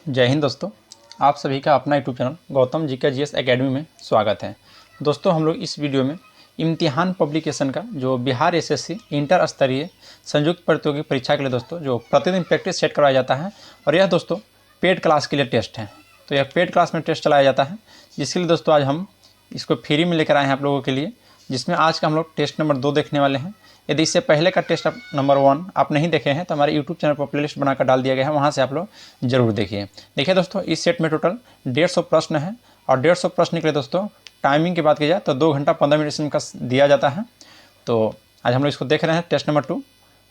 जय हिंद दोस्तों। आप सभी का अपना यूट्यूब चैनल गौतम जी का जीएस एकेडमी में स्वागत है। दोस्तों, हम लोग इस वीडियो में इम्तिहान पब्लिकेशन का जो बिहार एसएससी इंटर स्तरीय संयुक्त प्रतियोगी परीक्षा के लिए दोस्तों जो प्रतिदिन प्रैक्टिस सेट करवाया जाता है, और यह दोस्तों पेड क्लास के लिए टेस्ट है। तो यह पेड क्लास में टेस्ट चलाया जाता है, जिसके लिए दोस्तों आज हम इसको फ्री में लेकर आए हैं आप लोगों के लिए, जिसमें आज का हम लोग टेस्ट नंबर 2 देखने वाले हैं। यदि इससे पहले का टेस्ट नंबर 1 आप नहीं देखे हैं तो हमारे यूट्यूब चैनल पर प्लेलिस्ट बनाकर डाल दिया गया है, वहाँ से आप लोग जरूर देखिए। देखिए दोस्तों, इस सेट में टोटल 150 प्रश्न है, और 150 प्रश्न के लिए दोस्तों टाइमिंग की बात की जाए तो 2 घंटा 15 मिनट इनका दिया जाता है। तो आज हम लोग इसको देख रहे हैं टेस्ट नंबर 2।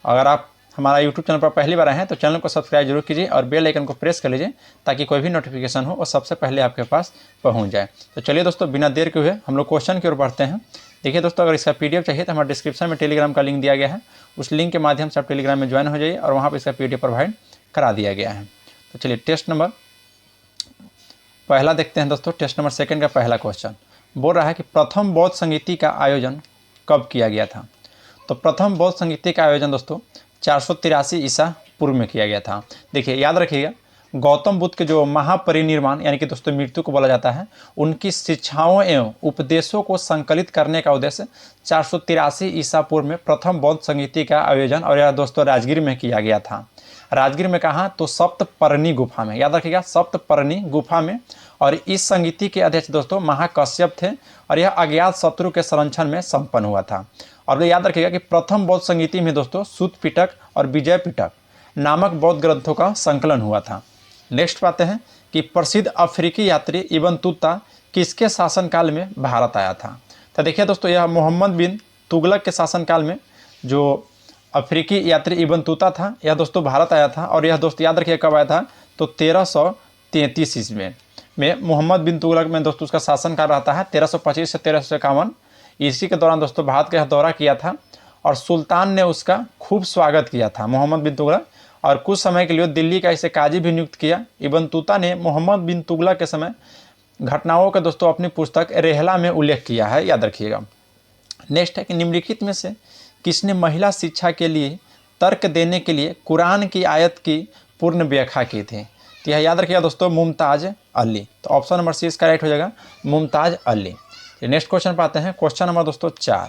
अगर आप हमारा यूट्यूब चैनल पर पहली बार आए हैं तो चैनल को सब्सक्राइब जरूर कीजिए और बेल आइकन को प्रेस कर लीजिए, ताकि कोई भी नोटिफिकेशन हो वो सबसे पहले आपके पास पहुंच जाए। तो चलिए दोस्तों, बिना देर के हुए हम लोग क्वेश्चन की ओर बढ़ते हैं। देखिए दोस्तों, अगर इसका पीडीएफ चाहिए तो हमारे डिस्क्रिप्शन में टेलीग्राम का लिंक दिया गया है, उस लिंक के माध्यम से आप टेलीग्राम में ज्वाइन हो जाइए और वहाँ पर इसका पीडीएफ प्रोवाइड करा दिया गया है। तो चलिए टेस्ट नंबर पहला देखते हैं दोस्तों। टेस्ट नंबर 2 का पहला क्वेश्चन बोल रहा है कि प्रथम बौद्ध संगीति का आयोजन कब किया गया था। तो प्रथम बौद्ध संगीति का आयोजन दोस्तों 483 ईसा पूर्व में किया गया था। देखिए याद रखिएगा, गौतम बुद्ध के जो महापरिनिर्वाण यानी कि दोस्तों मृत्यु को बोला जाता है, उनकी शिक्षाओं एवं उपदेशों को संकलित करने का उद्देश्य 483 ईसा पूर्व में प्रथम बौद्ध संगीति का आयोजन, और यह दोस्तों राजगीर में किया गया था। राजगीर में कहाँ, तो सप्तपर्णी गुफा में, याद रखिएगा सप्तपर्णी गुफा में। और इस संगीति के अध्यक्ष दोस्तों महाकश्यप थे, और यह अज्ञात शत्रु के संरक्षण में संपन्न हुआ था। और याद रखिएगा कि प्रथम बौद्ध संगीति में दोस्तों सूत पिटक और विजय पिटक नामक बौद्ध ग्रंथों का संकलन हुआ था। नेक्स्ट पाते हैं कि प्रसिद्ध अफ्रीकी यात्री इब्न तुता किसके शासनकाल में भारत आया था। तो देखिए दोस्तों, यह मोहम्मद बिन तुगलक के शासनकाल में जो अफ्रीकी यात्री इब्न तुता था, यह दोस्तों भारत आया था। और यह दोस्तों याद रखिए कब आया था, तो 1333 ईस्वी में मोहम्मद बिन तुगलक में दोस्तों उसका शासनकाल रहता है 1325 से 1351। इसी के दौरान दोस्तों भारत का दौरा किया था, और सुल्तान ने उसका खूब स्वागत किया था मोहम्मद बिन तुगलक, और कुछ समय के लिए दिल्ली का इसे काजी भी नियुक्त किया। इब्न तुता ने मोहम्मद बिन तुगलक के समय घटनाओं का दोस्तों अपनी पुस्तक रेहला में उल्लेख किया है, याद रखिएगा। नेक्स्ट है कि निम्नलिखित में से किसने महिला शिक्षा के लिए तर्क देने के लिए कुरान की आयत की पूर्ण व्याख्या की थी। तो यह याद रखिएगा दोस्तों, मुमताज अली। तो ऑप्शन नंबर सी इसका राइट हो जाएगा, मुमताज अली। नेक्स्ट क्वेश्चन पाते हैं, क्वेश्चन नंबर दोस्तों 4।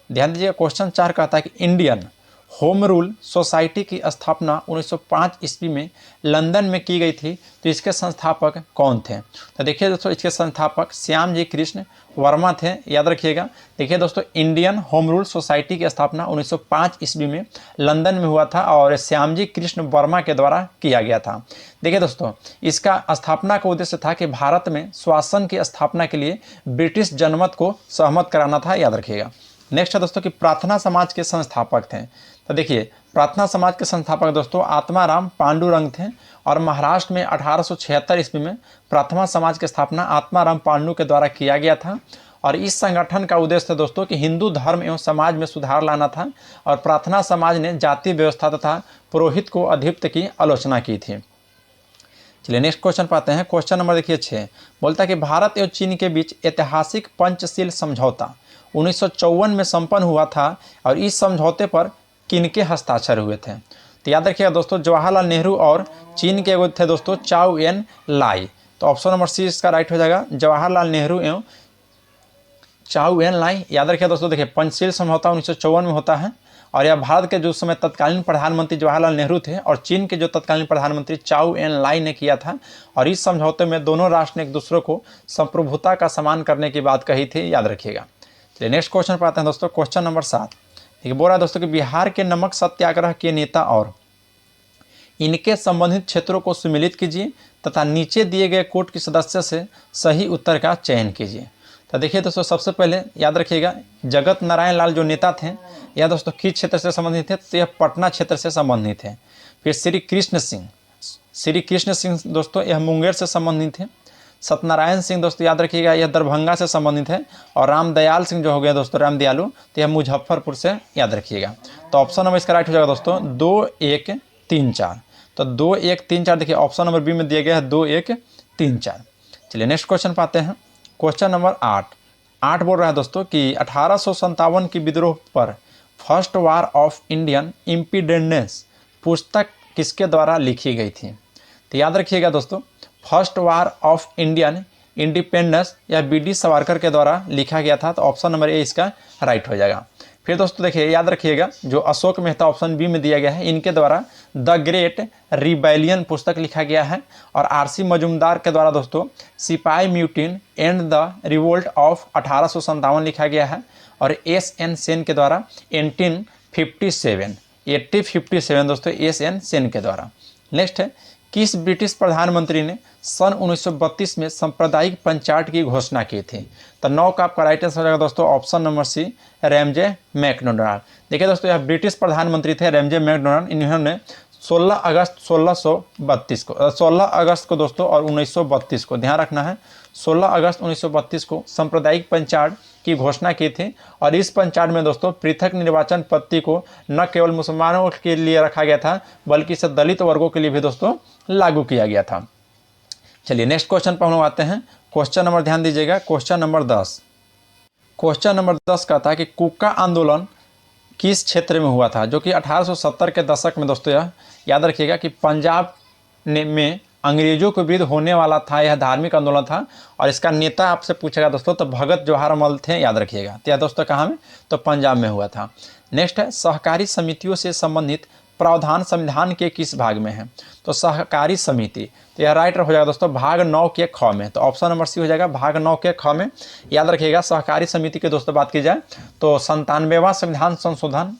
ध्यान दीजिएगा, क्वेश्चन 4 कहता है कि इंडियन होम रूल सोसाइटी की स्थापना 1905 ईस्वी में लंदन में की गई थी। तो इसके संस्थापक कौन थे। तो देखिए दोस्तों, इसके संस्थापक श्याम जी कृष्ण वर्मा थे, याद रखिएगा। देखिए दोस्तों, इंडियन होम रूल सोसाइटी की स्थापना 1905 ईस्वी में लंदन में हुआ था, और श्याम जी कृष्ण वर्मा के द्वारा किया गया था। देखिए दोस्तों, इसका स्थापना का उद्देश्य था कि भारत में शासन की स्थापना के लिए ब्रिटिश जनमत को सहमत कराना था, याद रखिएगा। नेक्स्ट है दोस्तों कि प्रार्थना समाज के संस्थापक थे। तो देखिए, प्रार्थना समाज के संस्थापक दोस्तों आत्माराम पांडुरंग थे, और महाराष्ट्र में 1876 ईस्वी में प्रार्थना समाज की स्थापना आत्माराम पांडु के द्वारा किया गया था। और इस संगठन का उद्देश्य था दोस्तों कि हिंदू धर्म एवं समाज में सुधार लाना था, और प्रार्थना समाज ने जाति व्यवस्था तथा पुरोहित को अधिपत्य की आलोचना की थी। चलिए नेक्स्ट क्वेश्चन पाते हैं। क्वेश्चन नंबर देखिए 6 बोलता है कि भारत एवं चीन के बीच ऐतिहासिक पंचशील समझौता 1954 में संपन्न हुआ था, और इस समझौते पर किनके हस्ताक्षर हुए थे। तो याद रखिएगा दोस्तों, जवाहरलाल नेहरू और चीन के थे दोस्तों चाउ एन लाई। तो ऑप्शन नंबर सी इसका राइट हो जाएगा, जवाहरलाल नेहरू एवं चाउ एन लाई। याद रखिए दोस्तों, देखिए पंचशील समझौता 1954 में होता है, और यह भारत के जो समय तत्कालीन प्रधानमंत्री जवाहरलाल नेहरू थे और चीन के जो तत्कालीन प्रधानमंत्री चाउ एन लाई ने किया था। और इस समझौते में दोनों राष्ट्र ने एक दूसरे को संप्रभुता का सम्मान करने की बात कही थी, याद रखिएगा। चलिए नेक्स्ट क्वेश्चन पाते हैं दोस्तों, क्वेश्चन नंबर 7। ठीक है, बोल रहा है दोस्तों कि बिहार के नमक सत्याग्रह के नेता और इनके संबंधित क्षेत्रों को सम्मिलित कीजिए तथा नीचे दिए गए कोट के सदस्य से सही उत्तर का चयन कीजिए। तो देखिए दोस्तों, सबसे पहले याद रखिएगा जगत नारायण लाल जो नेता थे, यह दोस्तों किस क्षेत्र से संबंधित थे, तो यह पटना क्षेत्र से संबंधित है। फिर श्री कृष्ण सिंह दोस्तों यह मुंगेर से संबंधित है। सत्यनारायण सिंह दोस्तों याद रखिएगा यह दरभंगा से संबंधित है। और रामदयाल सिंह जो हो गया दोस्तों राम दयालु, तो यह मुजफ्फरपुर से, याद रखिएगा। तो ऑप्शन नंबर इसका राइट हो जाएगा दोस्तों 2, 1, 3, 4। तो 2, 1, 3, 4 देखिए ऑप्शन नंबर बी में दिया गया है 2, 1, 3, 4। चलिए नेक्स्ट क्वेश्चन पाते हैं। क्वेश्चन नंबर 8 बोल रहा है दोस्तों कि 1857 की विद्रोह पर first war of Indian independence पुस्तक किसके द्वारा लिखी गई थी। तो याद रखिएगा दोस्तों, first war of Indian independence या बी.डी. सावरकर के द्वारा लिखा गया था। तो ऑप्शन नंबर ए इसका राइट हो जाएगा। फिर दोस्तों देखिए, याद रखिएगा, जो अशोक मेहता ऑप्शन बी में दिया गया है, इनके द्वारा द ग्रेट रिबेलियन पुस्तक लिखा गया है। और आर.सी. मजूमदार के द्वारा दोस्तों सिपाही म्यूटिन एंड द रिवोल्ट ऑफ 1857 लिखा गया है। और एस.एन. सेन के द्वारा 1857 दोस्तों एस.एन. सेन के द्वारा। नेक्स्ट है, किस ब्रिटिश प्रधानमंत्री ने सन 1932 में सांप्रदायिक पंचायत की घोषणा की थी? तो 9 का आपका राइट आंसर हो जाएगा दोस्तों option number C, Ramsay MacDonald. देखिए दोस्तों, यह ब्रिटिश प्रधानमंत्री थे रैमजे मैकडोनाल्ड। इन्होंने 16 अगस्त को दोस्तों और 1932 को, ध्यान रखना है, 16 अगस्त 1932 को सांप्रदायिक पंचायत की घोषणा की थी। और इस पंचायत में दोस्तों पृथक निर्वाचन पद्धति को न केवल मुसलमानों के लिए रखा गया था, बल्कि इसे दलित वर्गों के लिए भी दोस्तों लागू किया गया था। चलिए नेक्स्ट क्वेश्चन पर हम लोग आते हैं। क्वेश्चन नंबर ध्यान दीजिएगा, क्वेश्चन नंबर 10। क्वेश्चन नंबर 10 का था कि कुका आंदोलन किस क्षेत्र में हुआ था? जो कि 1870 के दशक में दोस्तों, यह याद रखिएगा कि पंजाब में अंग्रेजों के विरुद्ध होने वाला था। यह धार्मिक आंदोलन था और इसका नेता आपसे पूछेगा दोस्तों तो भगत जवाहर मल थे, याद रखिएगा। तो यह दोस्तों कहाँ में? तो पंजाब में हुआ था। नेक्स्ट है, सहकारी समितियों से संबंधित प्रावधान संविधान के किस भाग में है? तो सहकारी समिति, तो यह राइट हो जाएगा दोस्तों भाग 9 के ख में। तो ऑप्शन नंबर सी हो जाएगा भाग 9 के ख में। याद रखिएगा, सहकारी समिति की दोस्तों बात की जाए तो 97वां संविधान संशोधन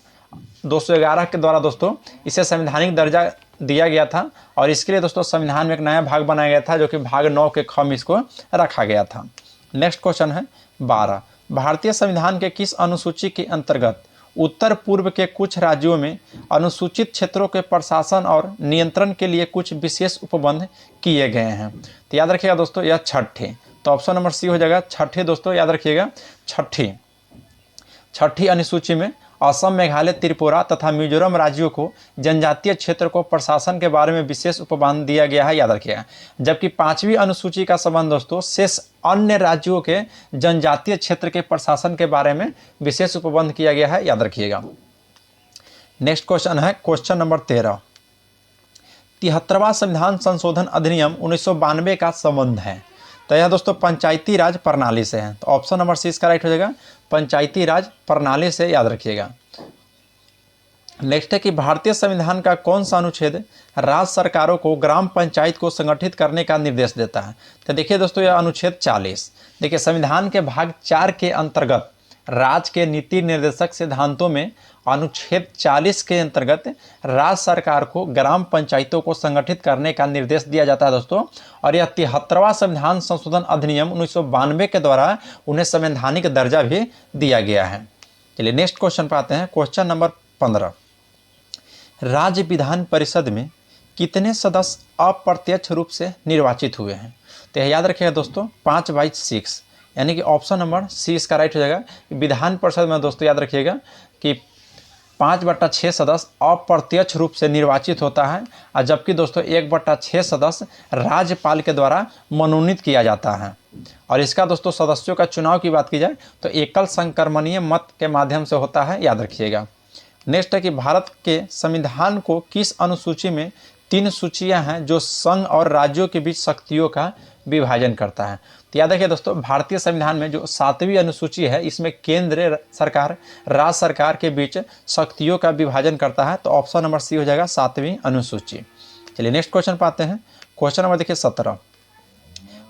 211 के द्वारा दोस्तों इसे संवैधानिक दर्जा दिया गया था। और इसके लिए दोस्तों संविधान में एक नया भाग बनाया गया था, जो कि भाग 9 के ख में इसको रखा गया था। नेक्स्ट क्वेश्चन है 12। भारतीय संविधान के किस अनुसूची के अंतर्गत उत्तर पूर्व के कुछ राज्यों में अनुसूचित क्षेत्रों के प्रशासन और नियंत्रण के लिए कुछ विशेष उपबंध किए गए हैं? तो याद रखिएगा दोस्तों, यह छठे, तो ऑप्शन नंबर सी हो जाएगा छठे दोस्तों। याद रखिएगा, छठी अनुसूची में असम, मेघालय, त्रिपुरा तथा मिजोरम राज्यों को जनजातीय क्षेत्र को प्रशासन के बारे में विशेष उपबंध दिया गया है, याद रखिएगा। जबकि 5वीं अनुसूची का संबंध दोस्तों शेष अन्य राज्यों के जनजातीय क्षेत्र के प्रशासन के बारे में विशेष उपबंध किया गया है, याद रखिएगा। नेक्स्ट क्वेश्चन है क्वेश्चन नंबर 13। 73वां संविधान संशोधन अधिनियम 1992 का संबंध है? तो यह दोस्तों पंचायती राज प्रणाली से है। तो ऑप्शन नंबर सी इसका राइट हो जाएगा पंचायती राज प्रणाली से, याद रखिएगा। नेक्स्ट है कि भारतीय संविधान का कौन सा अनुच्छेद राज्य सरकारों को ग्राम पंचायत को संगठित करने का निर्देश देता है? तो देखिए दोस्तों, यह अनुच्छेद 40। देखिए, संविधान के भाग 4 के अंतर्गत राज्य के नीति निर्देशक सिद्धांतों में अनुच्छेद 40 के अंतर्गत राज्य सरकार को ग्राम पंचायतों को संगठित करने का निर्देश दिया जाता है दोस्तों। और यह 73वां संविधान संशोधन अधिनियम 1992 के द्वारा उन्हें संवैधानिक दर्जा भी दिया गया है। चलिए नेक्स्ट क्वेश्चन पर आते हैं, क्वेश्चन नंबर 15। राज्य विधान परिषद में कितने सदस्य अप्रत्यक्ष रूप से निर्वाचित हुए हैं? तो यह याद रखिएगा दोस्तों 5/6, यानी कि ऑप्शन नंबर सी इसका राइट हो जाएगा। विधान परिषद में दोस्तों याद रखिएगा कि 5/6 सदस्य अप्रत्यक्ष रूप से निर्वाचित होता है, और जबकि दोस्तों 1/6 सदस्य राज्यपाल के द्वारा मनोनीत किया जाता है। और इसका दोस्तों सदस्यों का चुनाव की बात की जाए तो एकल संक्रमणीय मत के माध्यम से होता है, याद रखिएगा। नेक्स्ट है कि भारत के संविधान को किस अनुसूची में 3 सूचियां हैं जो संघ और राज्यों के बीच शक्तियों का विभाजन करता है? तो याद रखिए दोस्तों, भारतीय संविधान में जो 7वीं अनुसूची है, इसमें केंद्र सरकार राज्य सरकार के बीच शक्तियों का विभाजन करता है। तो ऑप्शन नंबर सी हो जाएगा 7वीं अनुसूची। चलिए नेक्स्ट क्वेश्चन पर आते हैं। क्वेश्चन नंबर देखिए 17।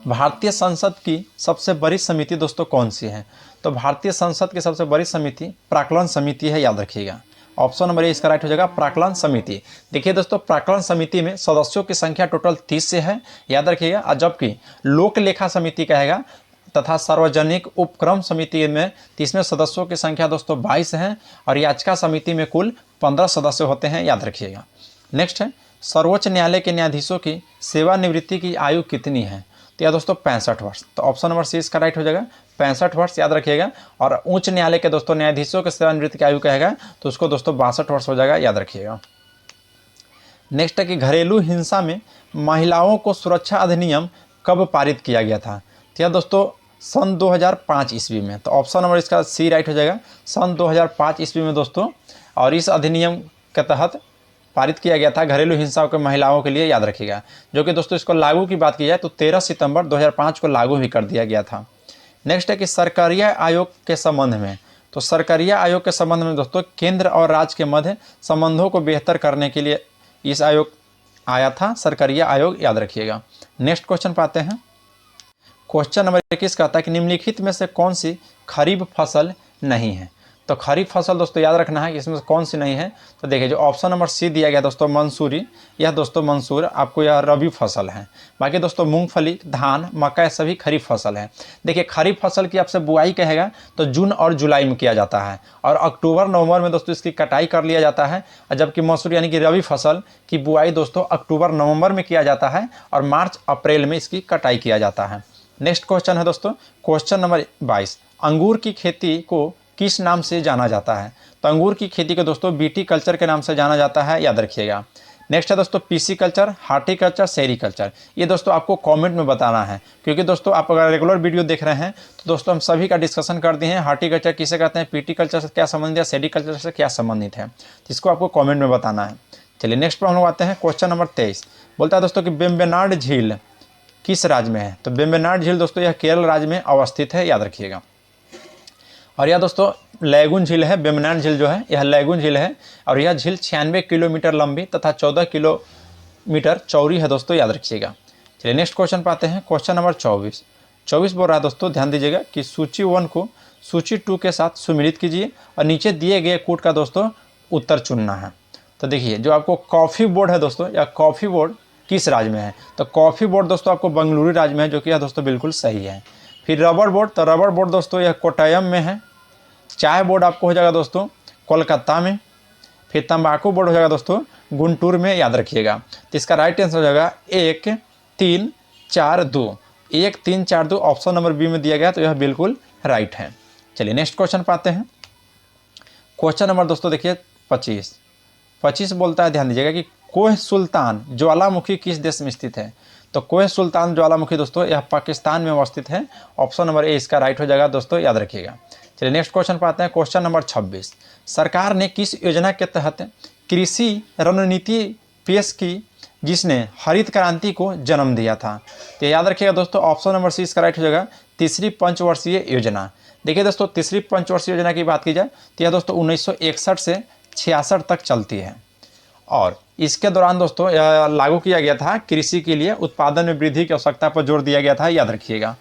भारतीय संसद की सबसे बड़ी समिति दोस्तों कौन सी है? तो भारतीय संसद की सबसे बड़ी समिति प्राक्कलन समिति है, याद रखिएगा। ऑप्शन नंबर ए इसका राइट हो जाएगा प्राक्कलन समिति। देखिए दोस्तों, प्राक्कलन समिति में सदस्यों की संख्या टोटल 30 से है, याद रखिएगा। और जबकि लोक लेखा समिति कहेगा तथा सार्वजनिक उपक्रम समिति में, इसमें सदस्यों की संख्या दोस्तों 22 है। और याचिका समिति में कुल 15 सदस्य होते हैं, याद रखिएगा। नेक्स्ट है, सर्वोच्च न्यायालय के न्यायाधीशों की सेवानिवृत्ति की आयु कितनी है? तो यह दोस्तों 65 वर्ष। तो ऑप्शन नंबर सी इसका राइट हो जाएगा 65 वर्ष, याद रखिएगा। और उच्च न्यायालय के दोस्तों न्यायाधीशों के सेवानिवृत्ति की आयु कहेगा तो उसको दोस्तों 62 वर्ष हो जाएगा, याद रखिएगा। नेक्स्ट है कि घरेलू हिंसा में महिलाओं को सुरक्षा अधिनियम कब पारित किया गया था? तो यह दोस्तों सन 2005 ईस्वी में। तो ऑप्शन नंबर इसका सी राइट हो जाएगा सन 2005 ईस्वी में दोस्तों। और इस अधिनियम के तहत पारित किया गया था घरेलू हिंसा के महिलाओं के लिए, याद रखिएगा। जो कि दोस्तों इसको लागू की बात की जाए तो 13 सितंबर 2005 को लागू भी कर दिया गया था। नेक्स्ट है कि सरकारिया आयोग के संबंध में, तो सरकारिया आयोग के संबंध में दोस्तों केंद्र और राज्य के मध्य संबंधों को बेहतर करने के लिए इस आयोग आया था, सरकारिया आयोग, याद रखिएगा। नेक्स्ट क्वेश्चन पाते हैं। क्वेश्चन नंबर 21 कहता है कि निम्नलिखित में से कौन सी खरीफ फसल नहीं है। तो खरीफ फसल दोस्तों याद रखना है कि इसमें कौन सी नहीं है। तो देखिए जो ऑप्शन नंबर सी दिया गया दोस्तों मंसूरी, यह दोस्तों मंसूर आपको यह रबी फसल है। बाकी दोस्तों मूंगफली, धान, मक्का सभी खरीफ फसल है। देखिए खरीफ फसल की आपसे बुआई कहेगा तो जून और जुलाई में किया जाता है और अक्टूबर नवंबर में दोस्तों इसकी कटाई कर लिया जाता है। जबकि मसूर यानी कि रबी फसल की बुआई दोस्तों अक्टूबर नवंबर में किया जाता है और मार्च अप्रैल में इसकी कटाई किया जाता है। नेक्स्ट क्वेश्चन है दोस्तों क्वेश्चन नंबर 22, अंगूर की खेती को किस नाम से जाना जाता है। तो अंगूर की खेती को दोस्तों बीटी कल्चर के नाम से जाना जाता है, याद रखिएगा। नेक्स्ट है दोस्तों पीसी कल्चर, हार्टिकल्चर, सेरीकल्चर। ये दोस्तों आपको कमेंट में बताना है, क्योंकि दोस्तों आप अगर रेगुलर वीडियो देख रहे हैं तो दोस्तों हम सभी का डिस्कशन कर दिए हैं। हार्टिकल्चर किसे कहते हैं, पीटी कल्चर से क्या संबंधित है, सेरीकल्चर से क्या संबंधित है, इसको आपको कॉमेंट में बताना है। चलिए नेक्स्ट पर हम लोग आते हैं। क्वेश्चन नंबर 23 बोलता है दोस्तों कि वेम्बनाड झील किस राज्य में है। तो वेम्बनाड झील दोस्तों यह केरल राज्य में अवस्थित है, याद रखिएगा। और यह दोस्तों लैगून झील है, वेम्बनाड झील जो है यह लैगून झील है और यह झील 96 किलोमीटर लंबी तथा 14 किलोमीटर चौड़ी है दोस्तों, याद रखिएगा। चलिए नेक्स्ट क्वेश्चन पाते हैं। क्वेश्चन नंबर 24 बोल रहा है दोस्तों, ध्यान दीजिएगा कि सूची 1 को सूची 2 के साथ सुमिलित कीजिए और नीचे दिए गए कोड का दोस्तों उत्तर चुनना है। तो देखिए जो आपको कॉफ़ी बोर्ड है दोस्तों, या कॉफ़ी बोर्ड किस राज्य में है। तो कॉफ़ी बोर्ड दोस्तों आपको बेंगलुरु राज्य में है, जो कि यह दोस्तों बिल्कुल सही है। फिर रबर बोर्ड, तो रबर बोर्ड दोस्तों यह कोट्टयम में है। चाय बोर्ड आपको हो जाएगा दोस्तों कोलकाता में। फिर तंबाकू बोर्ड हो जाएगा दोस्तों गुंटूर में, याद रखिएगा। तो इसका राइट आंसर हो जाएगा 1 3 4 2। 1 3 4 2 ऑप्शन नंबर बी में दिया गया, तो यह बिल्कुल राइट है। चलिए नेक्स्ट क्वेश्चन पाते हैं। क्वेश्चन नंबर दोस्तों देखिए 25 बोलता है, ध्यान दीजिएगा कि कोह सुल्तान ज्वालामुखी किस देश में स्थित है। तो कोह सुल्तान ज्वालामुखी दोस्तों यह पाकिस्तान में अवस्थित है। ऑप्शन नंबर ए इसका राइट हो जाएगा दोस्तों, याद रखिएगा। चलिए नेक्स्ट क्वेश्चन पाते हैं। क्वेश्चन नंबर 26, सरकार ने किस योजना के तहत कृषि रणनीति पेश की जिसने हरित क्रांति को जन्म दिया था। तो याद रखिएगा दोस्तों ऑप्शन नंबर सी इसका राइट हो जाएगा तीसरी पंचवर्षीय योजना। देखिए दोस्तों तीसरी पंचवर्षीय योजना की बात की जाए तो यह दोस्तों 1961 से 66 तक चलती है और इसके दौरान दोस्तों यह लागू किया गया था। कृषि के लिए उत्पादन में वृद्धि की आवश्यकता पर जोर दिया गया था, याद रखिएगा।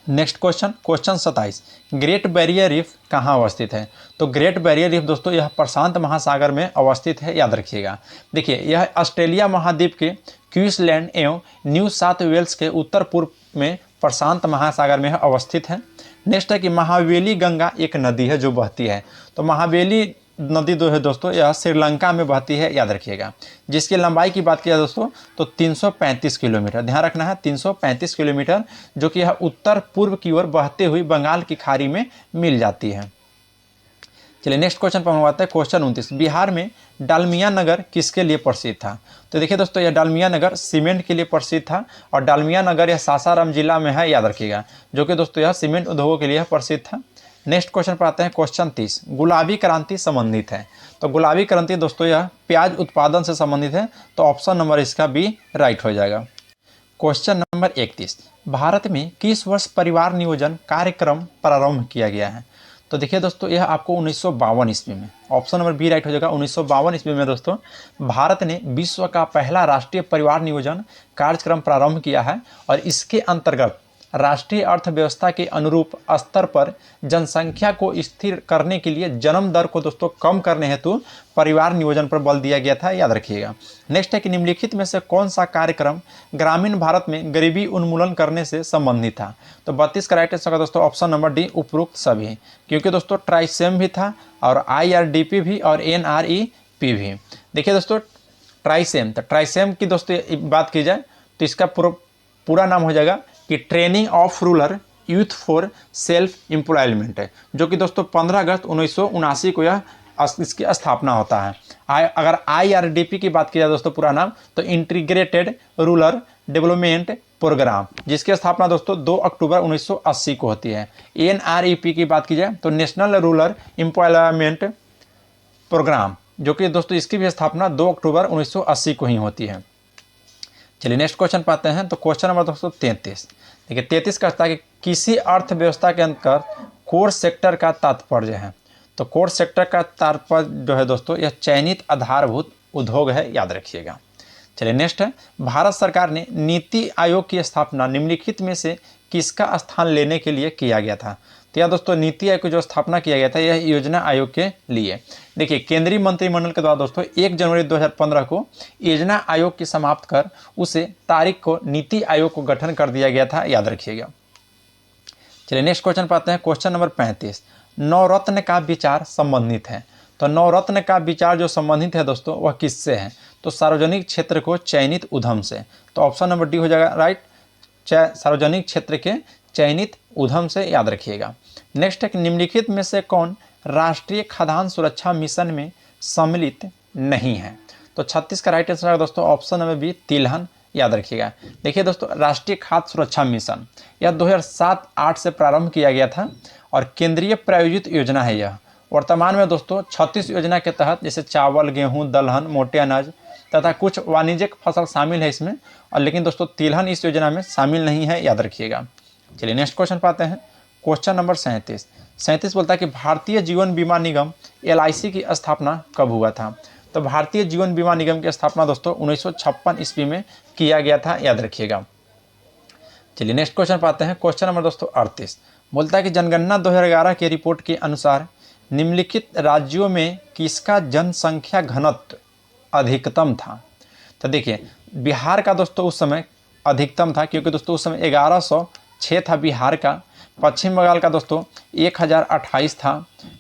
Next question 27, great barrier reef कहाँ अवस्थित है। तो ग्रेट बैरियर रीफ दोस्तों यह प्रशांत महासागर में अवस्थित है, याद रखिएगा। देखिए यह ऑस्ट्रेलिया महाद्वीप के क्वींसलैंड एवं न्यू साउथ वेल्स के उत्तर पूर्व में प्रशांत महासागर में अवस्थित है। नेक्स्ट है कि महावेली गंगा एक नदी है जो बहती है। तो महावेली नदी जो है दोस्तों यह श्रीलंका में बहती है, याद रखिएगा। जिसकी लंबाई की बात किया दोस्तों तो 335 किलोमीटर, ध्यान रखना है 335 किलोमीटर, जो कि यह उत्तर पूर्व की ओर बहते हुए बंगाल की खाड़ी में मिल जाती है। चलिए नेक्स्ट क्वेश्चन पर हम आते हैं। क्वेश्चन 29, बिहार में डालमिया नगर किसके लिए प्रसिद्ध था। तो देखिए दोस्तों यह डालमिया नगर सीमेंट के लिए प्रसिद्ध था और डालमिया नगर यह सासाराम जिला में है, याद रखिएगा, जो कि दोस्तों यह सीमेंट उद्योगों के लिए प्रसिद्ध था। नेक्स्ट क्वेश्चन पर आते हैं। क्वेश्चन 30, गुलाबी क्रांति संबंधित है। तो गुलाबी क्रांति दोस्तों यह प्याज उत्पादन से संबंधित है, तो ऑप्शन नंबर इसका बी राइट हो जाएगा। क्वेश्चन नंबर 31, भारत में किस वर्ष परिवार नियोजन कार्यक्रम प्रारंभ किया गया है। तो देखिए दोस्तों यह आपको 1952 ईस्वी में, ऑप्शन नंबर बी राइट हो जाएगा। 1952 ईस्वी में दोस्तों भारत ने विश्व का पहला राष्ट्रीय परिवार नियोजन कार्यक्रम प्रारंभ किया है और इसके अंतर्गत राष्ट्रीय अर्थव्यवस्था के अनुरूप स्तर पर जनसंख्या को स्थिर करने के लिए जन्म दर को दोस्तों कम करने हेतु परिवार नियोजन पर बल दिया गया था, याद रखिएगा। नेक्स्ट है कि निम्नलिखित में से कौन सा कार्यक्रम ग्रामीण भारत में गरीबी उन्मूलन करने से संबंधित था। तो 32 का राइट आंसर होगा दोस्तों ऑप्शन नंबर डी उपरोक्त सभी, क्योंकि दोस्तों ट्राइसेम भी था और IRDP भी और NREP भी। देखिए दोस्तों ट्राइसेम, तो ट्राइसेम की दोस्तों बात की जाए तो इसका पूरा नाम हो जाएगा कि training of rural youth for self employment है, जो कि दोस्तों 15 अगस्त 1979 को यह इसकी स्थापना होता है। अगर IRDP की बात की जाए दोस्तों पूरा नाम तो इंटीग्रेटेड रूरल डेवलपमेंट प्रोग्राम, जिसकी स्थापना दोस्तों 2 अक्टूबर 1980 को होती है। NREP की बात की जाए तो नेशनल रूरल एम्प्लॉयमेंट प्रोग्राम, जो कि दोस्तों इसकी भी स्थापना 2 अक्टूबर 1980 को ही होती है। चलिए नेक्स्ट क्वेश्चन पाते हैं। तो क्वेश्चन नंबर दोस्तों 33, देखिए 33 कहता है कि किसी अर्थव्यवस्था के अंतर्गत कोर सेक्टर का तात्पर्य है। तो कोर सेक्टर का तात्पर्य जो है दोस्तों यह चयनित आधारभूत उद्योग है, याद रखिएगा। चलिए नेक्स्ट है, भारत सरकार ने नीति आयोग की स्थापना निम्नलिखित में से किसका स्थान लेने के लिए किया गया था। तो यह दोस्तों नीति आयोग की जो स्थापना किया गया था यह योजना आयोग के लिए। देखिए केंद्रीय मंत्रिमंडल के द्वारा दोस्तों 1 जनवरी 2015 को योजना आयोग की समाप्त कर उसे तारीख को नीति आयोग को गठन कर दिया गया था, याद रखिएगा। चलिए नेक्स्ट क्वेश्चन पाते हैं। क्वेश्चन नंबर 35, नवरत्न का विचार संबंधित है। तो नवरत्न का विचार जो संबंधित है दोस्तों वह किससे है। तो सार्वजनिक क्षेत्र को चयनित उद्यम से। तो ऑप्शन नंबर डी हो जाएगा राइट, सार्वजनिक क्षेत्र के चयनित उद्यम से, याद रखिएगा। नेक्स्ट है, निम्नलिखित में से कौन राष्ट्रीय खाद्यान्न सुरक्षा मिशन में सम्मिलित नहीं है। तो 36 का राइट आंसर है दोस्तों ऑप्शन नंबर बी, तिलहन, याद रखिएगा। देखिए दोस्तों राष्ट्रीय खाद्य सुरक्षा मिशन यह 2007-8 से प्रारंभ किया गया था और केंद्रीय प्रायोजित योजना है। यह वर्तमान में दोस्तों 36 योजना के तहत जैसे चावल, गेहूं, दलहन, मोटे अनाज तथा कुछ वाणिज्यिक फसल शामिल है इसमें, और लेकिन दोस्तों तिलहन इस योजना में शामिल नहीं है, याद रखिएगा। चलिए नेक्स्ट क्वेश्चन पाते हैं। क्वेश्चन नंबर 37 बोलता है कि भारतीय जीवन बीमा निगम LIC की स्थापना कब हुआ था। तो भारतीय जीवन बीमा निगम की स्थापना दोस्तों 1956 ईस्वी में किया गया था, याद रखिएगा। चलिए नेक्स्ट क्वेश्चन पाते हैं। क्वेश्चन नंबर दोस्तों 38 बोलता है कि जनगणना 2011 की रिपोर्ट के अनुसार निम्नलिखित राज्यों में किसका जनसंख्या घनत्व अधिकतम था। तो देखिए बिहार का दोस्तों उस समय अधिकतम था, क्योंकि दोस्तों उस समय 1106 था बिहार का। पश्चिम बंगाल का दोस्तों 1028 था।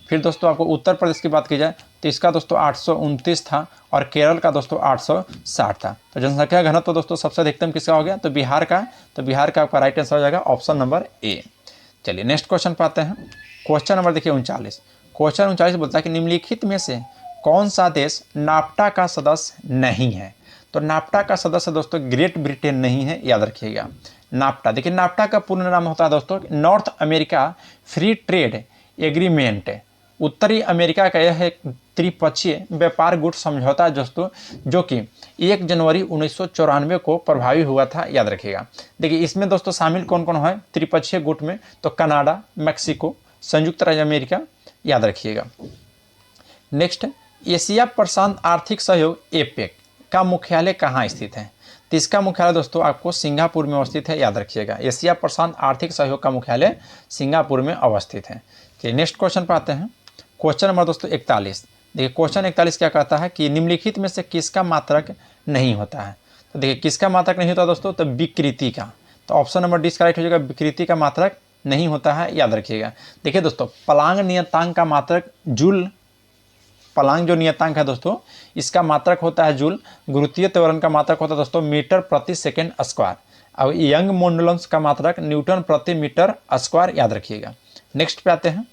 फिर दोस्तों आपको उत्तर प्रदेश की बात की जाए तो इसका दोस्तों 829 था और केरल का दोस्तों 860 था। तो जनसंख्या घनत्व दोस्तों सबसे अधिकतम किसका हो गया, तो बिहार का। तो बिहार का आपका राइट आंसर हो जाएगा ऑप्शन नंबर ए। चलिए नेक्स्ट क्वेश्चन पाते हैं। क्वेश्चन नंबर देखिए 39। क्वेश्चन 39 बोलता है कि निम्नलिखित में से कौन सा देश नाफ्टा का सदस्य नहीं है। तो नाफ्टा का सदस्य दोस्तों ग्रेट ब्रिटेन नहीं है, याद रखिएगा। नाफ्टा, देखिए नाफ्टा का पूर्ण नाम होता है दोस्तों north America free trade agreement. उत्तरी अमेरिका का यह एक त्रिपक्षीय व्यापार गुट समझौता दोस्तों, जो कि 1 जनवरी 1994 को प्रभावी हुआ था, याद रखिएगा। देखिए इसमें दोस्तों शामिल कौन कौन है त्रिपक्षीय गुट में, तो कनाडा, मैक्सिको, संयुक्त राज्य अमेरिका, याद रखिएगा। नेक्स्ट, एशिया प्रशांत आर्थिक सहयोग एपेक का मुख्यालय कहाँ स्थित है। तो इसका मुख्यालय दोस्तों आपको सिंगापुर में अवस्थित है, याद रखिएगा। एशिया प्रशांत आर्थिक सहयोग का मुख्यालय सिंगापुर में अवस्थित है। चलिए नेक्स्ट क्वेश्चन पाते हैं। क्वेश्चन नंबर दोस्तों 41। देखिए क्वेश्चन 41 क्या कहता है कि निम्नलिखित में से किसका मात्रक नहीं होता है। तो देखिए किसका मात्रक नहीं होता दोस्तों, तो विकृति का। तो ऑप्शन नंबर डी इसका राइट हो जाएगा, विकृति का मात्रक नहीं होता है, याद रखिएगा। देखिए दोस्तों पलांग नियतांक का मात्रक जूल, पलांग जो नियतांक है दोस्तों इसका मात्रक होता है जूल। गुरुत्वीय त्वरण का मात्रक होता है दोस्तों मीटर प्रति सेकेंड स्क्वायर। अब यंग मॉडुलस का मात्रक न्यूटन प्रति मीटर स्क्वायर, याद रखिएगा। नेक्स्ट पे आते हैं।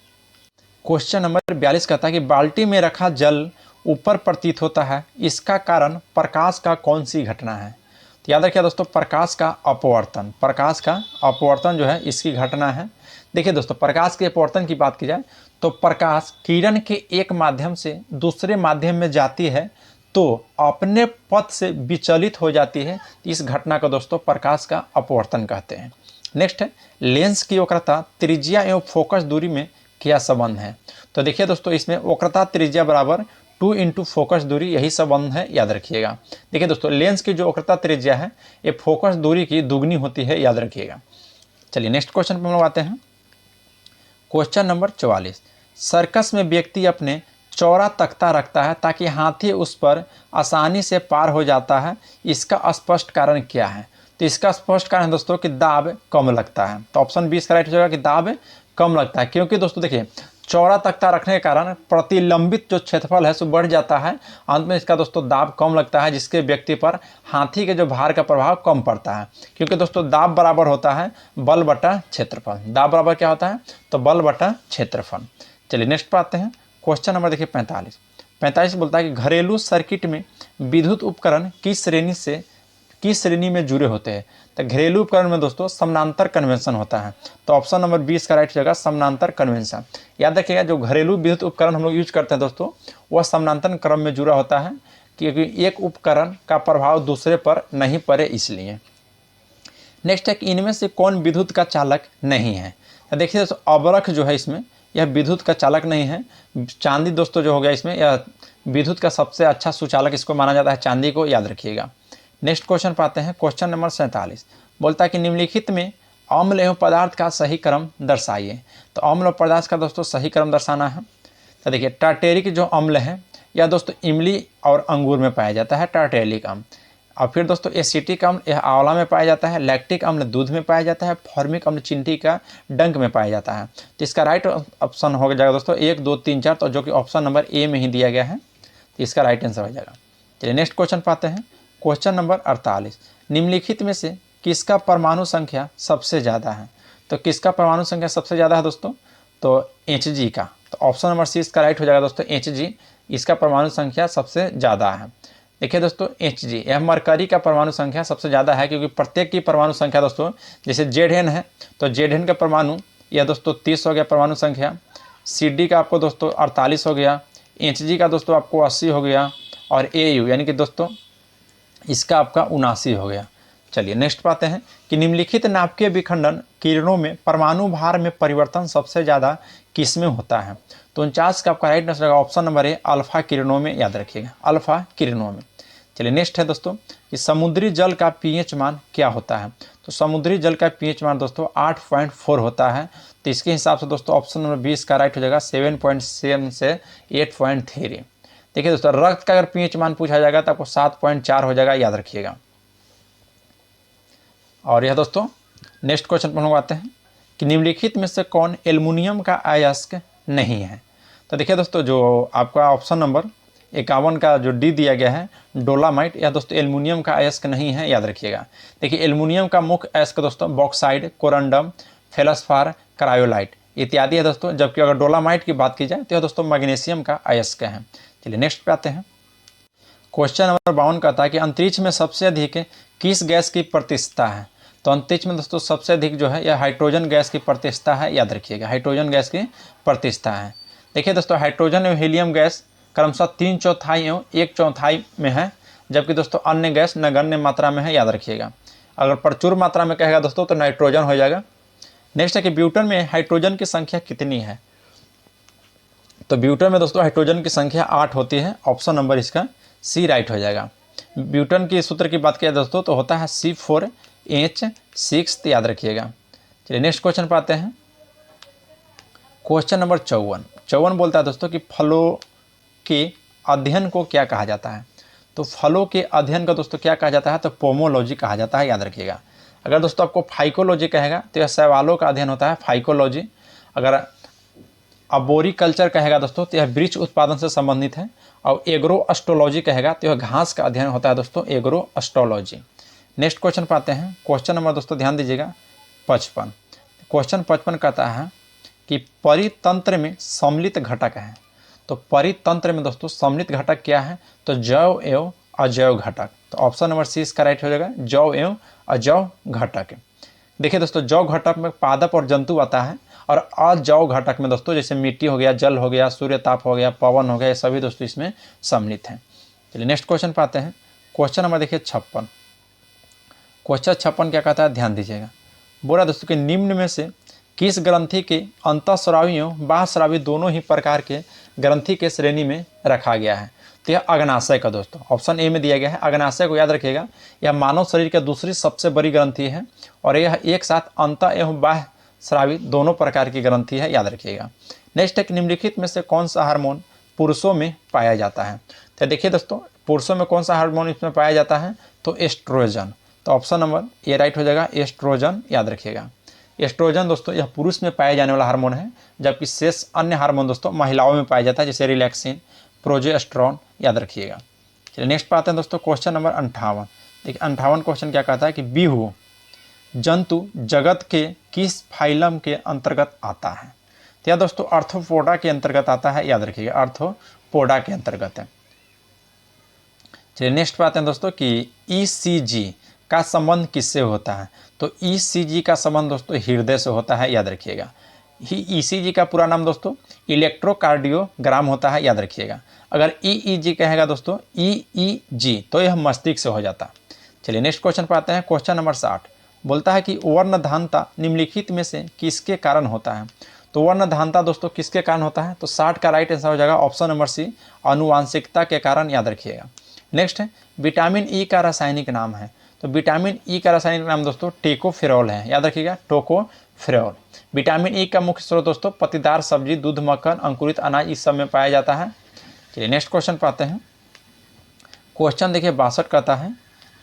क्वेश्चन नंबर 42 कहता है कि बाल्टी में रखा जल ऊपर प्रतीत होता है, इसका कारण प्रकाश का कौन सी घटना है। तो याद रखिए दोस्तों प्रकाश का अपवर्तन, प्रकाश का अपवर्तन जो है इसकी घटना है। देखिए दोस्तों प्रकाश के अपवर्तन की बात की जाए तो प्रकाश किरण के एक माध्यम से दूसरे माध्यम में जाती है तो अपने पथ से विचलित हो जाती है। इस घटना को दोस्तों प्रकाश का अपवर्तन कहते हैं। नेक्स्ट है, लेंस की वक्रता त्रिज्या एवं फोकस दूरी में क्या संबंध है। तो देखिए दोस्तों इसमें वक्रता त्रिज्या बराबर 2 इंटू फोकस दूरी, यही संबंध है, याद रखिएगा। देखिए दोस्तों लेंस की जो वक्रता त्रिज्या है ये फोकस दूरी की दुगनी होती है, याद रखिएगा। चलिए नेक्स्ट क्वेश्चन पर हम आते हैं। Question number 44। सर्कस में व्यक्ति अपने चौड़ा तख्ता रखता है ताकि हाथी उस पर आसानी से पार हो जाता है, इसका स्पष्ट कारण क्या है। तो इसका स्पष्ट कारण है दोस्तों कि दाब कम लगता है। तो ऑप्शन 20 का राइट हो जाएगा कि दाब कम लगता है, क्योंकि दोस्तों देखिए चौड़ा तख्ता रखने के कारण प्रतिलंबित जो क्षेत्रफल है सो बढ़ जाता है। अंत में इसका दोस्तों दाब कम लगता है, जिसके व्यक्ति पर हाथी के जो भार का प्रभाव कम पड़ता है, क्योंकि दोस्तों दाब बराबर होता है बल बटा क्षेत्रफल। दाब बराबर क्या होता है, तो बल बटा क्षेत्रफल। चलिए नेक्स्ट पर आते हैं। क्वेश्चन नंबर देखिए 45 बोलता है कि घरेलू सर्किट में विद्युत उपकरण किस श्रेणी से किस श्रेणी में जुड़े होते हैं? तो घरेलू उपकरण में दोस्तों समानांतर कन्वेंशन होता है। तो ऑप्शन नंबर 20 का राइट हो जाएगा समानांतर कन्वेंशन। याद रखिएगा, जो घरेलू विद्युत उपकरण हम लोग यूज करते हैं दोस्तों, वह समानांतर क्रम में जुड़ा होता है, क्योंकि एक उपकरण का प्रभाव दूसरे पर नहीं पड़े इसलिए। नेक्स्ट है कि इनमें से कौन विद्युत का चालक नहीं है? तो देखिए दोस्तों, अवरख जो है इसमें, यह विद्युत का चालक नहीं है। चांदी दोस्तों जो हो गया इसमें, यह विद्युत का सबसे अच्छा सुचालक इसको माना जाता है, चांदी को, याद रखिएगा। नेक्स्ट क्वेश्चन पाते हैं, क्वेश्चन नंबर 47 बोलता है कि निम्नलिखित में अम्ल एवं पदार्थ का सही क्रम दर्शाइए। तो अम्ल और पदार्थ का दोस्तों सही क्रम दर्शाना है। तो देखिए, टार्टेरिक जो अम्ल है यह दोस्तों इमली और अंगूर में पाया जाता है, टार्टेरिक अम्ल। और फिर दोस्तों एसिटिक अम्ल यह आंवला में पाया जाता है, लैक्टिक अम्ल दूध में पाया जाता है, फॉर्मिक अम्ल चींटी का डंक में पाया जाता है। तो इसका राइट ऑप्शन हो जाएगा दोस्तों 1, 2, 3, 4, तो जो कि ऑप्शन नंबर ए में ही दिया गया है, तो इसका राइट आंसर हो जाएगा। चलिए नेक्स्ट क्वेश्चन पाते हैं, क्वेश्चन नंबर 48 निम्नलिखित में से किसका परमाणु संख्या सबसे ज़्यादा है? तो किसका परमाणु संख्या सबसे ज़्यादा है दोस्तों? तो Hg का। तो ऑप्शन नंबर सी इसका राइट हो जाएगा दोस्तों, Hg इसका परमाणु संख्या सबसे ज़्यादा है। देखिए दोस्तों, Hg यह मरकरी का परमाणु संख्या सबसे ज़्यादा है, क्योंकि प्रत्येक की परमाणु संख्या दोस्तों, जैसे Zn है तो Zn का परमाणु यह दोस्तों 30 हो गया परमाणु संख्या, Cd का आपको दोस्तों 48 हो गया, Hg का दोस्तों आपको 80 हो गया, और Au यानी कि दोस्तों इसका आपका 79 हो गया। चलिए नेक्स्ट पाते हैं कि निम्नलिखित नाभिकीय विखंडन किरणों में परमाणु भार में परिवर्तन सबसे ज़्यादा किसमें होता है? तो 49 का आपका राइट आंसर होगा ऑप्शन नंबर ए, अल्फा किरणों में, याद रखिएगा, अल्फा किरणों में। चलिए नेक्स्ट है दोस्तों कि समुद्री जल का पीएच मान क्या होता है? तो समुद्री जल का पीएच मान दोस्तों 8.4 होता है। तो इसके हिसाब से दोस्तों ऑप्शन नंबर 20 का राइट हो जाएगा 7.7 से 8.3। देखिए दोस्तों, रक्त का अगर पीएच मान पूछा जाएगा तो आपको 7.4 हो जाएगा, याद रखिएगा। और यह दोस्तों नेक्स्ट क्वेश्चन पर हम आते हैं कि निम्नलिखित में से कौन एल्युमिनियम का अयस्क नहीं है? तो देखिए दोस्तों, जो आपका ऑप्शन नंबर 51 का जो डी दिया गया है, डोलामाइट, यह दोस्तों एल्युमिनियम का अयस्क नहीं है, याद रखिएगा। देखिए, एल्युमिनियम का मुख्य अयस्क दोस्तों बॉक्साइड, कोरंडम, फेलस्पार, क्रायोलाइट इत्यादि है दोस्तों, जबकि अगर डोलामाइट की बात की जाए तो यह दोस्तों मैग्नीशियम का अयस्क है। चलिए नेक्स्ट पे आते हैं, क्वेश्चन नंबर 52 कहता है कि अंतरिक्ष में सबसे अधिक किस गैस की प्रतिशतता है? तो अंतरिक्ष में दोस्तों सबसे अधिक जो है यह हाइड्रोजन गैस की प्रतिशतता है, याद रखिएगा, हाइड्रोजन गैस की प्रतिशतता है। देखिए दोस्तों, हाइड्रोजन एवं हीलियम गैस क्रमशः 3/4 एवं 1/4 में है, जबकि दोस्तों अन्य गैस नगण्य मात्रा में है, याद रखिएगा। अगर प्रचुर मात्रा में कहेगा दोस्तों तो नाइट्रोजन हो जाएगा। नेक्स्ट है कि ब्यूटन में हाइड्रोजन की संख्या कितनी है? तो ब्यूटन में दोस्तों हाइड्रोजन की संख्या 8 होती है, ऑप्शन नंबर इसका सी राइट हो जाएगा। ब्यूटन की सूत्र की बात किया दोस्तों तो होता है C4H6, याद रखिएगा। चलिए नेक्स्ट क्वेश्चन पाते हैं, क्वेश्चन नंबर 54 बोलता है दोस्तों कि फलों के अध्ययन को क्या कहा जाता है? तो फलों के अध्ययन का दोस्तों क्या कहा जाता है? तो पोमोलॉजी कहा जाता है, याद रखिएगा। अगर दोस्तों आपको फाइकोलॉजी कहेगा तो यह शैवालों का अध्ययन होता है, फाइकोलॉजी। अगर अबोरिकल्चर कहेगा दोस्तों तो यह वृक्ष उत्पादन से संबंधित है, और एग्रो एस्ट्रोलॉजी कहेगा तो यह घास का अध्ययन होता है दोस्तों, एग्रो एस्ट्रोलॉजी। नेक्स्ट क्वेश्चन पाते हैं, क्वेश्चन नंबर दोस्तों ध्यान दीजिएगा 55। क्वेश्चन 55 कहता है कि परितंत्र में सम्मिलित घटक है। तो परितंत्र में दोस्तों सम्मिलित घटक क्या है? तो जैव एवं अजैव घटक। तो ऑप्शन नंबर सी इसका राइट हो जाएगा, जैव एवं अजैव घटक। देखिए दोस्तों, जैव घटक में पादप और जंतु आता है, और अजैव घटक में दोस्तों जैसे मिट्टी हो गया, जल हो गया, सूर्य ताप हो गया, पवन हो गया, ये सभी दोस्तों इसमें सम्मिलित हैं। चलिए नेक्स्ट क्वेश्चन पाते हैं, क्वेश्चन नंबर देखिए 56। क्वेश्चन 56 क्या कहता है, ध्यान दीजिएगा। बोला दोस्तों कि निम्न में से किस ग्रंथि के अंतःस्रावी एवं बाह्यस्रावी दोनों ही प्रकार के ग्रंथि के श्रेणी में रखा गया है? तो यह अग्नाशय का दोस्तों ऑप्शन ए में दिया गया है। अग्नाशय को याद रखिएगा, यह मानव शरीर की दूसरी सबसे बड़ी ग्रंथि है, और यह एक साथ अंत एवं बाह्य स्रावी दोनों प्रकार की ग्रंथि है, याद रखिएगा। नेक्स्ट है, निम्नलिखित में से कौन सा हार्मोन पुरुषों में पाया जाता है? तो देखिए दोस्तों, पुरुषों में कौन सा हार्मोन इसमें पाया जाता है? तो एस्ट्रोजन। तो ऑप्शन नंबर ए राइट हो जाएगा, एस्ट्रोजन, याद रखिएगा। एस्ट्रोजन दोस्तों यह पुरुष में पाया जाने वाला हार्मोन है, जबकि शेष अन्य हार्मोन दोस्तों महिलाओं में पाया जाता है, जैसे रिलैक्सिन, प्रोजेस्टेरोन, याद रखिएगा। चलिए नेक्स्ट पाते हैं दोस्तों, क्वेश्चन नंबर 58। देखिए 58 क्वेश्चन क्या कहता है कि बीहू जंतु जगत के किस फाइलम के अंतर्गत आता है? तो यह दोस्तों आर्थ्रोपोडा के अंतर्गत आता है, याद रखिएगा, आर्थ्रोपोडा के अंतर्गत है। चलिए नेक्स्ट पाते हैं दोस्तों कि ECG का संबंध किससे होता है? तो ईसीजी का संबंध दोस्तों हृदय से होता है, याद रखिएगा। ईसीजी का पूरा नाम दोस्तों इलेक्ट्रोकार्डियोग्राम होता है, याद रखिएगा। अगर ईईजी कहेगा दोस्तों ईईजी तो यह मस्तिष्क से हो जाता। चलिए नेक्स्ट क्वेश्चन पर आते हैं। क्वेश्चन नंबर 60 बोलता है कि वर्णधानता निम्नलिखित में से किसके कारण होता है? तो वर्णधानता दोस्तों किसके कारण होता है? तो 60 का राइट आंसर हो जाएगा ऑप्शन नंबर सी, आनुवांशिकता के कारण, याद रखिएगा। नेक्स्ट है विटामिन ई का रासायनिक नाम है। तो विटामिन ई का रासायनिक नाम दोस्तों टोकोफेरोल है, याद रखिएगा, टोकोफेरोल। विटामिन ई का मुख्य स्रोत दोस्तों पत्तीदार सब्जी, दूध, मक्खन, अंकुरित अनाज, इस सब में पाया जाता है। चलिए नेक्स्ट क्वेश्चन पर आते हैं। क्वेश्चन देखिए 62 कहता है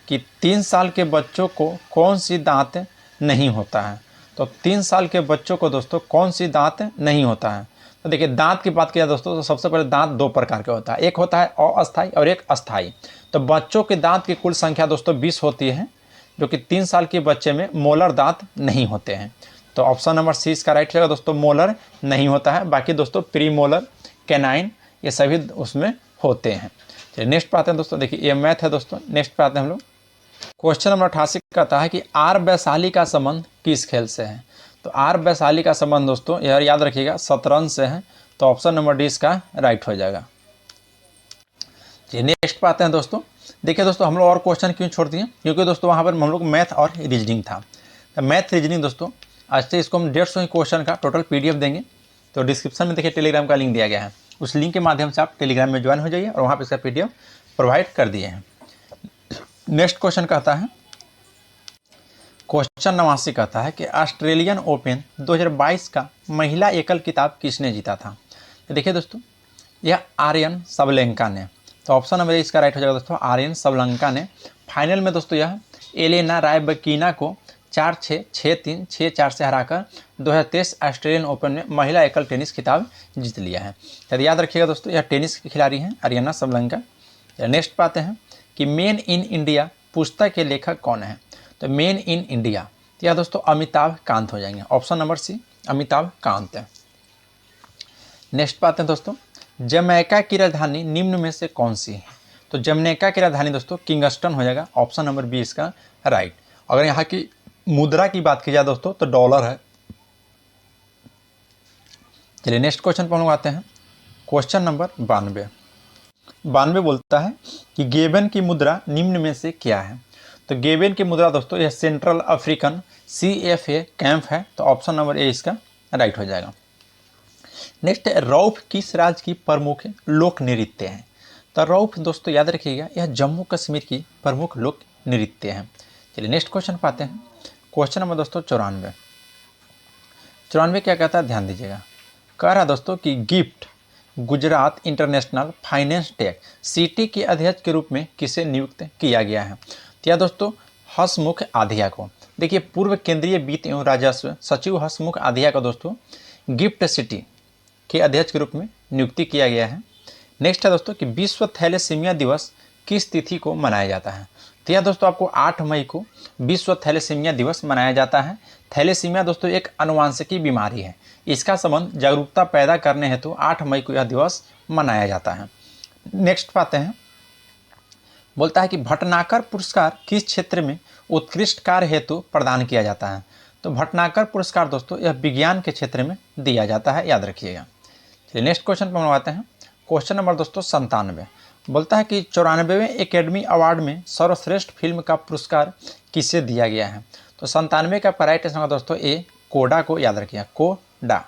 कि 3 साल के बच्चों को कौन सी दांत नहीं होता है? तो 3 साल के बच्चों को दोस्तों कौन सी दांत नहीं होता है? तो देखिए दांत की बात किया दोस्तों तो सबसे पहले दांत 2 प्रकार के होता है, एक होता है अस्थाई और एक अस्थाई। तो बच्चों के दांत की कुल संख्या दोस्तों 20 होती है, जो कि 3 साल के बच्चे में मोलर दांत नहीं होते हैं। तो ऑप्शन नंबर सी इसका राइट रहेगा दोस्तों, मोलर नहीं होता है। बाकी दोस्तों प्री मोलर, कैनाइन, ये सभी उसमें होते हैं। चलिए नेक्स्ट पे आते हैं दोस्तों। देखिए ये मैथ है दोस्तों। नेक्स्ट पे आते हैं हम लोग। क्वेश्चन नंबर 88 कहता है कि आर वैशाली का संबंध किस खेल से है? तो आर वैशाली का संबंध दोस्तों यार याद रखिएगा शतरंज से है। तो ऑप्शन नंबर डी इसका राइट हो जाएगा। जी नेक्स्ट पे आते हैं दोस्तों। देखिए दोस्तों हम लोग और क्वेश्चन क्यों छोड़ दिए? क्योंकि दोस्तों वहाँ पर हम लोग मैथ और रीजनिंग था। तो मैथ रीजनिंग दोस्तों आज से इसको हम 150 क्वेश्चन का टोटल PDF देंगे। तो डिस्क्रिप्शन में देखिए टेलीग्राम का लिंक दिया गया है, उस लिंक के माध्यम से आप टेलीग्राम में ज्वाइन हो जाइए और वहाँ पर इसका PDF प्रोवाइड कर दिए हैं। नेक्स्ट क्वेश्चन कहता है, क्वेश्चन 89 कहता है कि ऑस्ट्रेलियन ओपन 2022 का महिला एकल खिताब किसने जीता था? तो देखिए दोस्तों यह आर्यन सबलेंका ने। तो ऑप्शन नंबर इसका राइट हो जाएगा दोस्तों, आर्यन सबलेंका ने। फाइनल में दोस्तों यह एलेना रायबकीना को 4-6, 6-3, 6-4 से हराकर 2023 ऑस्ट्रेलियन ओपन में महिला एकल टेनिस खिताब जीत लिया है। तो याद रखिएगा दोस्तों यह टेनिस की खिलाड़ी हैं आर्यना सबलेंका। नेक्स्ट पाते हैं कि मेन इन इंडिया पुस्तक के लेखक कौन है? तो मेन इन इंडिया तो यह दोस्तों अमिताभ कांत हो जाएंगे, option number C Amitabh Kant है। नेक्स्ट पाते हैं दोस्तों, जमैका की राजधानी निम्न में से कौन सी है? तो जमैका की राजधानी दोस्तों किंगस्टन हो जाएगा, ऑप्शन नंबर बी इसका राइट। अगर यहाँ की मुद्रा की बात की जाए दोस्तों तो डॉलर है। चलिए नेक्स्ट क्वेश्चन पर हम लोग आते हैं। क्वेश्चन नंबर 92 बोलता है कि गेबन की मुद्रा निम्न में से क्या है? तो गेबन की मुद्रा दोस्तों यह सेंट्रल अफ्रीकन CFA कैंप है। तो ऑप्शन नंबर ए इसका राइट हो जाएगा। नेक्स्ट है रौफ किस राज्य की प्रमुख लोक नृत्य है? तो रौफ दोस्तों याद रखिएगा यह जम्मू कश्मीर की प्रमुख लोक नृत्य है। चलिए नेक्स्ट क्वेश्चन पाते हैं। क्वेश्चन नंबर दोस्तों 94 क्या कहता है ध्यान दीजिएगा। कह रहा दोस्तों कि gift Gujarat international finance tech city के अध्यक्ष के रूप में किसे नियुक्त किया गया है? तो यह दोस्तों हसमुख आधिया को। देखिए पूर्व केंद्रीय वित्त एवं राजस्व सचिव हसमुख आधिया को दोस्तों गिफ्ट सिटी के अध्यक्ष के रूप में नियुक्ति किया गया है। नेक्स्ट है दोस्तों कि विश्व थैलेसीमिया दिवस किस तिथि को मनाया जाता है? तो यह दोस्तों आपको 8 मई को विश्व थैलेसीमिया दिवस मनाया जाता है। थैलेसीमिया दोस्तों एक आनुवांशिकी बीमारी है, इसका संबंध जागरूकता पैदा करने हेतु 8 मई को यह दिवस मनाया जाता है। नेक्स्ट पाते हैं, बोलता है कि भटनागर पुरस्कार किस क्षेत्र में उत्कृष्ट कार्य हेतु प्रदान किया जाता है? तो भटनागर पुरस्कार दोस्तों यह विज्ञान के क्षेत्र में दिया जाता है, याद रखिएगा। चलिए नेक्स्ट क्वेश्चन पर हम आते हैं। क्वेश्चन नंबर दोस्तों 97 बोलता है कि 94वें एकेडमी अवार्ड में सर्वश्रेष्ठ फिल्म का पुरस्कार किसे दिया गया है? तो 97 का राइट आंसर दोस्तों ए कोडा को, याद रखिएगा कोडा।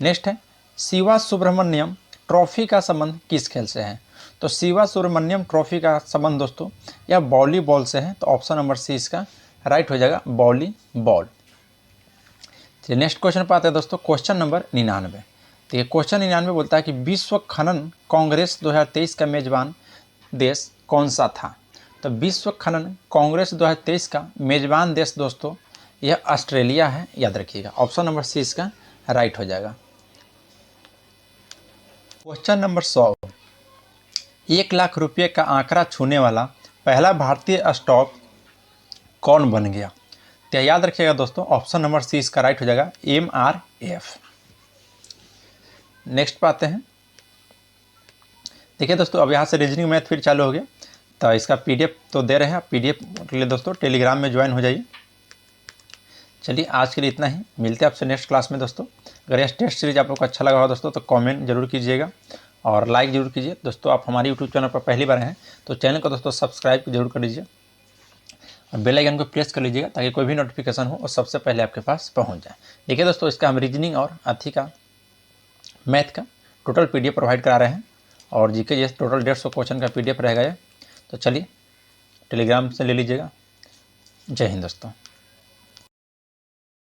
नेक्स्ट है शिवा सुब्रमण्यम ट्रॉफी का संबंध किस खेल से है? तो शिवा सुब्रमण्यम ट्रॉफी का संबंध दोस्तों यह वॉलीबॉल से है। तो ऑप्शन नंबर सी इसका राइट हो जाएगा वॉलीबॉल। चलिए नेक्स्ट क्वेश्चन पर आते हैं दोस्तों। Question number 99। तो ये क्वेश्चन 99 बोलता है कि विश्व खनन कांग्रेस 2023 का मेजबान देश कौन सा था? तो विश्व खनन कांग्रेस 2023 का मेजबान देश दोस्तों यह ऑस्ट्रेलिया है, याद रखिएगा। ऑप्शन नंबर सी इसका राइट हो जाएगा। क्वेश्चन नंबर 100, 1 लाख रुपये का आंकड़ा छूने वाला पहला भारतीय स्टॉक कौन बन गया? तो याद रखिएगा दोस्तों ऑप्शन नंबर सी इसका राइट हो जाएगा MRF। नेक्स्ट पे आते हैं। देखिए दोस्तों अब यहाँ से रीजनिंग मैथ फिर चालू हो गया। तो इसका PDF तो दे रहे हैं, आप PDF के लिए दोस्तों टेलीग्राम में ज्वाइन हो जाइए। चलिए आज के लिए इतना ही, मिलते हैं आपसे नेक्स्ट क्लास में दोस्तों। अगर यह टेस्ट सीरीज आप लोग को अच्छा लगा हो दोस्तों तो कमेंट जरूर कीजिएगा और लाइक जरूर कीजिए। दोस्तों आप हमारे यूट्यूब चैनल पर पहली बार हैं तो चैनल को दोस्तों सब्सक्राइब जरूर कर लीजिए और बेल आइकन को प्रेस कर लीजिएगा ताकि कोई भी नोटिफिकेशन हो और सबसे पहले आपके पास पहुंच जाए। देखिए दोस्तों, इसका हम रीजनिंग और अथी का मैथ का टोटल PDF प्रोवाइड करा रहे हैं और जीके जैसे टोटल 150 क्वेश्चन का PDF रहेगा ये। तो चलिए टेलीग्राम से ले लीजिएगा। जय हिंद दोस्तों।